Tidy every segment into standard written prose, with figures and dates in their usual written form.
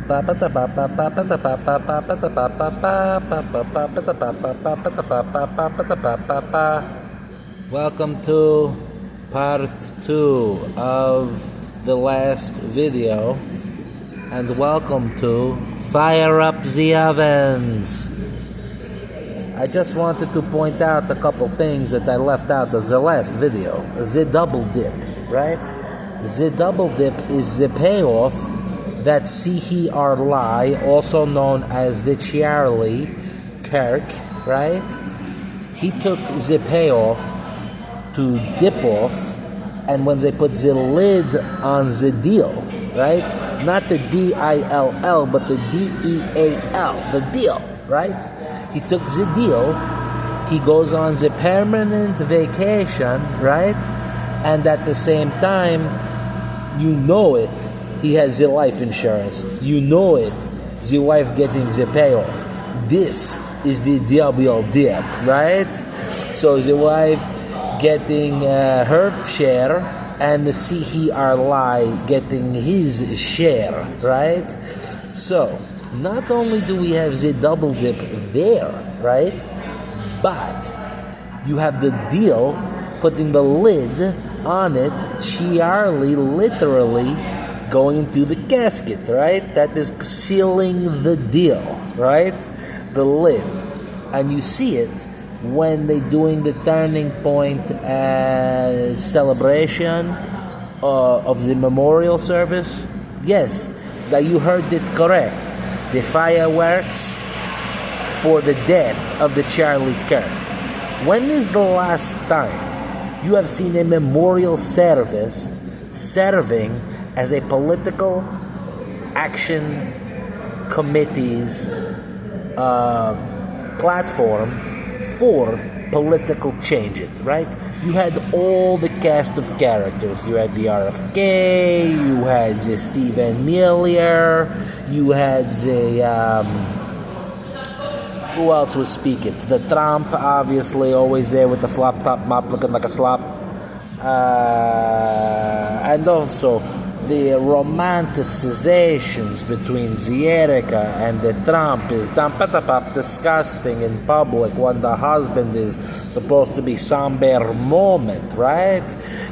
Welcome to part 2 of the last video, and welcome to Fire Up the Ovens. I just wanted to point out a couple things that I left out of the last video. The double dip, right? The double dip is the payoff that See-he-are-lie, also known as the See-he-are-lie Kirk, right? He took the payoff to dip off, and when they put the lid on the deal, right? Not the D-I-L-L, but the D-E-A-L, the deal, right? He took the deal, he goes on the permanent vacation, right? And at the same time, you know it, he has the life insurance. You know it, the wife getting the payoff. This is the double dip, right? So the wife getting her share, and the See-he-are-lie getting his share, right? So, not only do we have the double dip there, right? But you have the deal putting the lid on it, See-he-are-lie literally going into the casket, right? That is sealing the deal, right? The lid. And you see it when they're doing the turning point celebration of the memorial service. Yes, that you heard it correct. The fireworks for the death of the Charlie Kirk. When is the last time you have seen a memorial service serving as a political action committee's platform for political change, right? You had all the cast of characters. You had the RFK, you had the Stephen Miller, you had the who else was speaking? The Trump, obviously, always there with the flop top mop looking like a slop, and also the romanticizations between the Erika and the Trump is disgusting in public when the husband is supposed to be somber moment, right?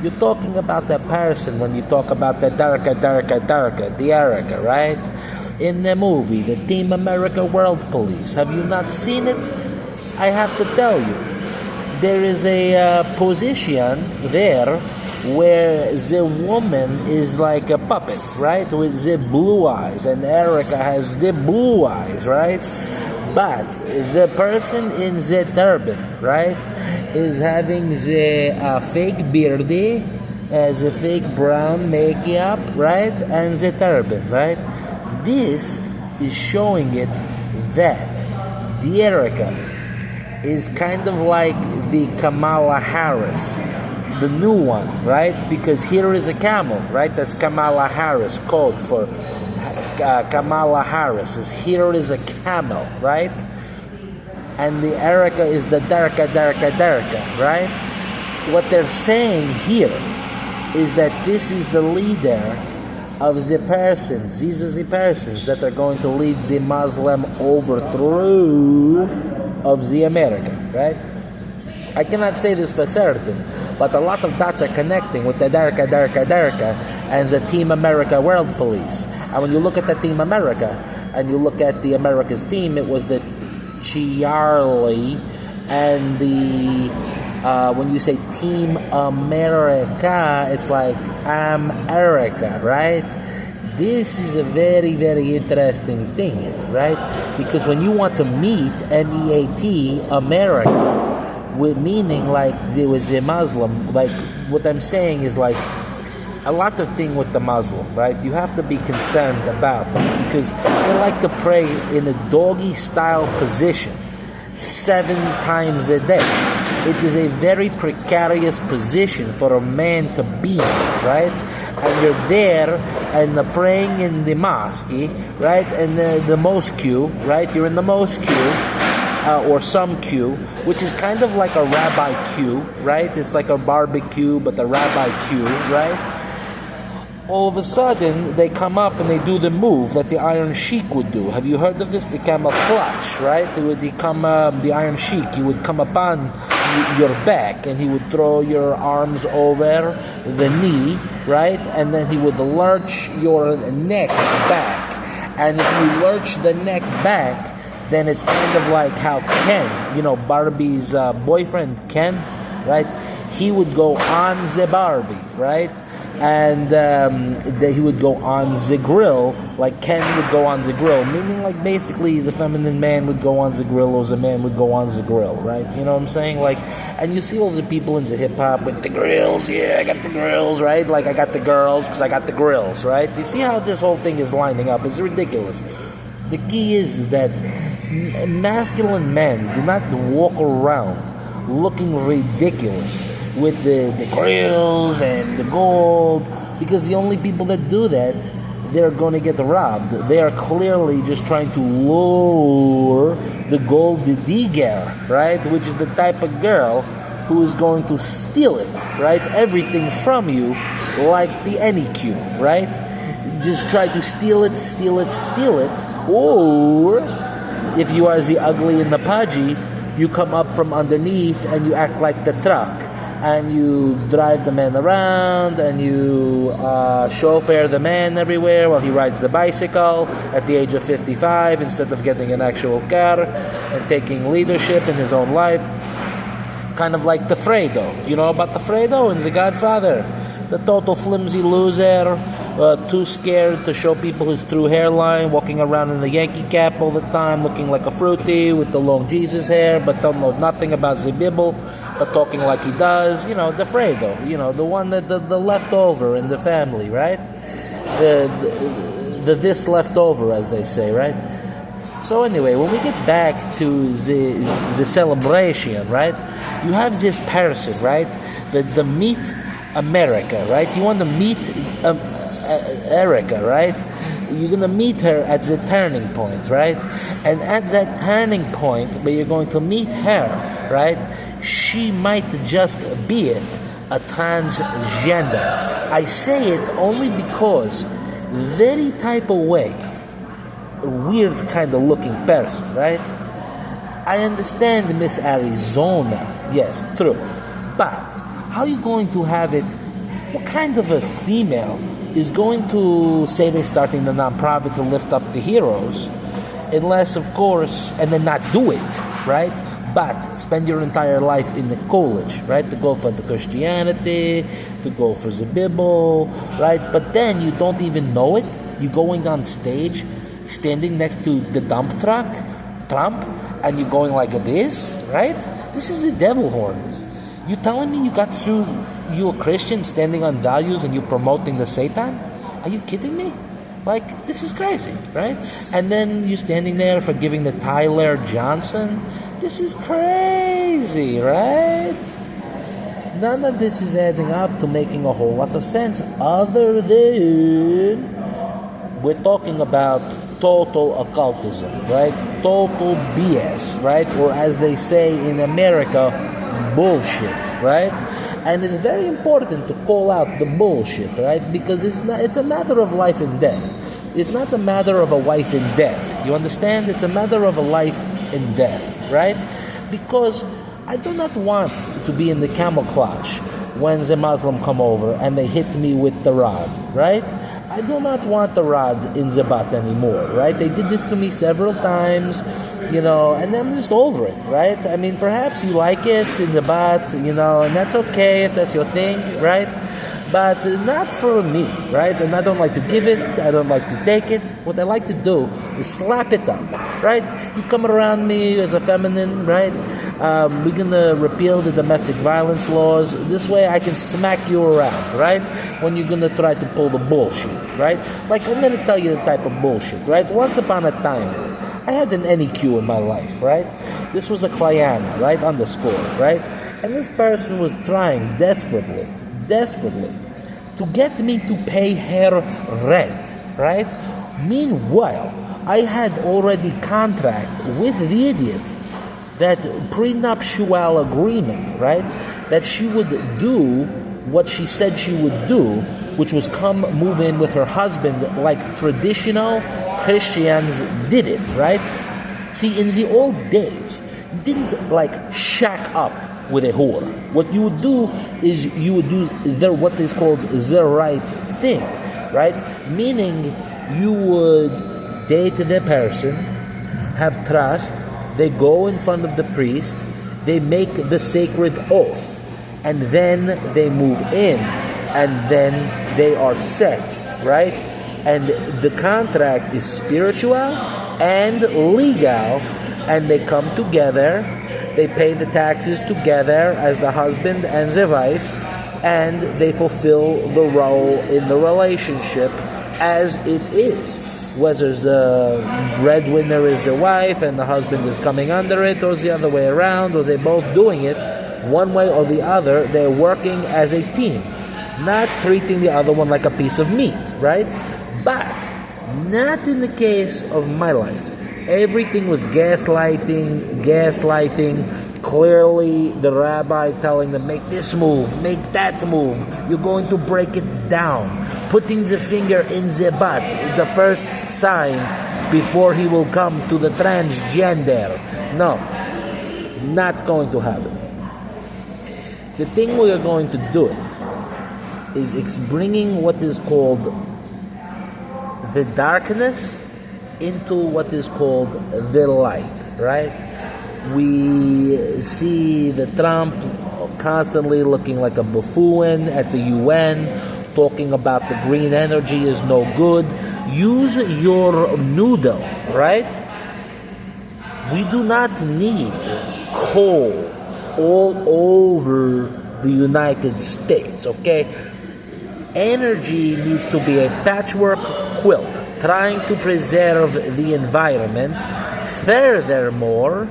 You're talking about that person when you talk about the the Erika, right? In the movie, the Team America World Police. Have you not seen it? I have to tell you, there is a position there where the woman is like a puppet, right, with the blue eyes, and Erika has the blue eyes, right? But the person in the turban, right, is having the fake beardy, as a fake brown makeup, right, and the turban, right? This is showing it that the Erika is kind of like the Kamala Harris, the new one, right? Because here is a camel, right? That's Kamala Harris code for Kamala Harris. Is here is a camel, right? And the Erika is the Derika, right? What they're saying here is that this is the leader of the persons. These are the persons that are going to lead the Muslim overthrow of the America, right? I cannot say this for certain, but a lot of dots are connecting with the Derika, and the Team America World Police. And when you look at the Team America, and you look at the America's team, it was the See-he-are-lie, and the, when you say Team America, it's like America, right? This is a very, very interesting thing, right? Because when you want to meet, MEAT, America, with meaning like there was a Muslim, like what I'm saying is like a lot of thing with the Muslim, right? You have to be concerned about them because they like to pray in a doggy style position 7 times a day. It is a very precarious position for a man to be in, right? And you're there and praying in the mosque, right? And the mosque, right? You're in the mosque, or some queue, which is kind of like a rabbi queue, right? It's like a barbecue, but the rabbi queue, right? all of a sudden they come up and they do the move that the Iron Sheik would do. Have you heard of this? The camel clutch, right? It would become the Iron Sheik. He would come upon your back and he would throw your arms over the knee, right? And then he would lurch your neck back. And if you lurch the neck back, then it's kind of like how Ken, you know, Barbie's boyfriend Ken, right? He would go on the Barbie, right? And he would go on the grill, like Ken would go on the grill, meaning like basically the feminine man would go on the grill or the man would go on the grill, right? You know what I'm saying? Like, and you see all the people in the hip-hop with the grills, yeah, I got the grills, right? Like, I got the girls because I got the grills, right? You see how this whole thing is lining up? It's ridiculous. The key is that masculine men do not walk around looking ridiculous with the grills and the gold, because the only people that do that, they're going to get robbed. They are clearly just trying to lure the gold digger, right? Which is the type of girl who is going to steal it, right? Everything from you, like the NEQ, right? Just try to steal it, or if you are the ugly and the pudgy, you come up from underneath and you act like the truck. And you drive the man around, and you chauffeur the man everywhere while he rides the bicycle at the age of 55 instead of getting an actual car and taking leadership in his own life. Kind of like the Fredo. You know about the Fredo in The Godfather? The total flimsy loser, too scared to show people his true hairline, walking around in the Yankee cap all the time, looking like a fruity with the long Jesus hair, but don't know nothing about the Bible, but talking like he does. You know, the Fredo, you know, the one that the leftover in the family, right? The this leftover, as they say, right? So anyway, when we get back to the celebration, right? You have this person, right? The Meet America, right? You want to meet Erica, right? You're going to meet her at the turning point, right? And at that turning point where you're going to meet her, right? She might just be a transgender. I say it only because very type of way, a weird kind of looking person, right? I understand Miss Arizona, yes, true. But how are you going to have it? What kind of a female is going to say they're starting the nonprofit to lift up the heroes, unless, of course, and then not do it, right? But spend your entire life in the college, right? To go for the Christianity, to go for the Bible, right? But then you don't even know it. You're going on stage, standing next to the dump truck, Trump, and you're going like this, right? This is the devil horns. You telling me you got through, you a Christian standing on values and you promoting the Satan? Are you kidding me? Like, this is crazy, right? And then you standing there for giving the Tyler Johnson. This is crazy, right? None of this is adding up to making a whole lot of sense, other than we're talking about total occultism, right? Total BS, right? Or as they say in America, bullshit, right? And it's very important to call out the bullshit, right? Because it's a matter of life and death. It's not a matter of a wife in debt. You understand? It's a matter of a life and death, right? Because I do not want to be in the camel clutch when the Muslim come over and they hit me with the rod, right? I do not want the rod in the butt anymore, right? They did this to me several times, you know, and I'm just over it, right? I mean, perhaps you like it in the butt, you know, and that's okay if that's your thing, right? But not for me, right? And I don't like to give it, I don't like to take it. What I like to do is slap it up, right? You come around me as a feminine, right? We're going to repeal the domestic violence laws. This way I can smack you around, right? When you're going to try to pull the bullshit, right? Like, I'm going to tell you the type of bullshit, right? Once upon a time, I had an NEQ in my life, right? This was a Cliana, right? Underscore, right? And this person was trying desperately to get me to pay her rent, right? Meanwhile, I had already contract with the idiot that prenuptial agreement, right? That she would do what she said she would do which was move in with her husband like traditional Christians did it, right? See, in the old days, you didn't shack up with a whore. What you would do is you would do what is called the right thing, right? Meaning you would date the person, have trust, they go in front of the priest, they make the sacred oath, and then they move in, and then they are set, right? And the contract is spiritual and legal, and they come together, they pay the taxes together as the husband and the wife, and they fulfill the role in the relationship as it is. Whether the breadwinner is the wife and the husband is coming under it, or the other way around, or they're both doing it, one way or the other, they're working as a team, not treating the other one like a piece of meat, right? But not in the case of my life. Everything was gaslighting, clearly the rabbi telling them, make this move, make that move, you're going to break it down, putting the finger in the butt, the first sign before he will come to the transgender. No, not going to happen. The thing we are going to do it is it's bringing what is called the darkness into what is called the light, right? We see the Trump constantly looking like a buffoon at the UN, talking about the green energy is no good. Use your noodle, right? We do not need coal all over the United States, okay? Energy needs to be a patchwork quilt, trying to preserve the environment. Furthermore,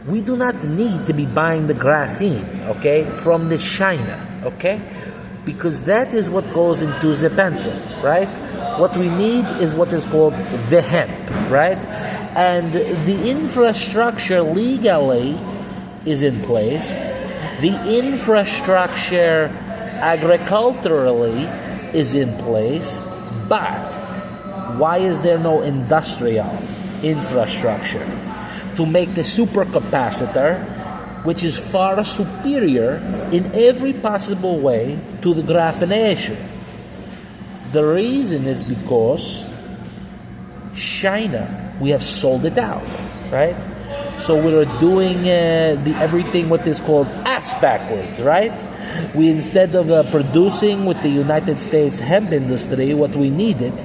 we do not need to be buying the graphene, okay, from the China, okay? Because that is what goes into the pencil, right? What we need is what is called the hemp, right? And the infrastructure legally is in place. The infrastructure agriculturally is in place. But why is there no industrial infrastructure to make the supercapacitor, which is far superior in every possible way to the graphenation? The reason is because China, we have sold it out, right? So we're doing everything what is called ass backwards, right? We, instead of producing with the United States hemp industry what we needed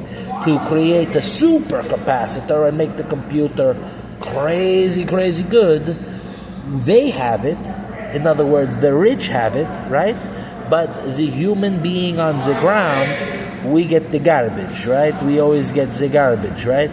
to create a supercapacitor and make the computer crazy good, they have it. In other words, the rich have it, right? But the human being on the ground, we get the garbage, right? We always get the garbage, right?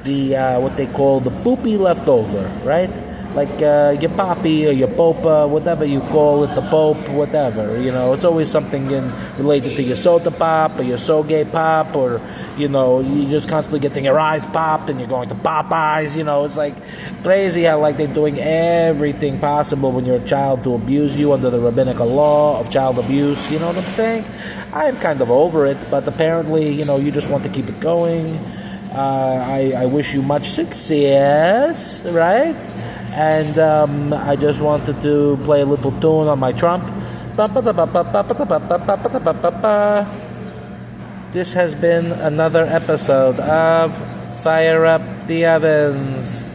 The what they call the poopy leftover, right? Like your poppy or your popa, whatever you call it, the pope, whatever. You know, it's always something related to your soda pop or your soge pop, or you're just constantly getting your eyes popped and you're going to Popeyes. It's like crazy how they're doing everything possible when you're a child to abuse you under the rabbinical law of child abuse. You know what I'm saying? I'm kind of over it, but apparently, you just want to keep it going. I wish you much success, right? And I just wanted to play a little tune on my Trump. This has been another episode of Fire Up the Ovens.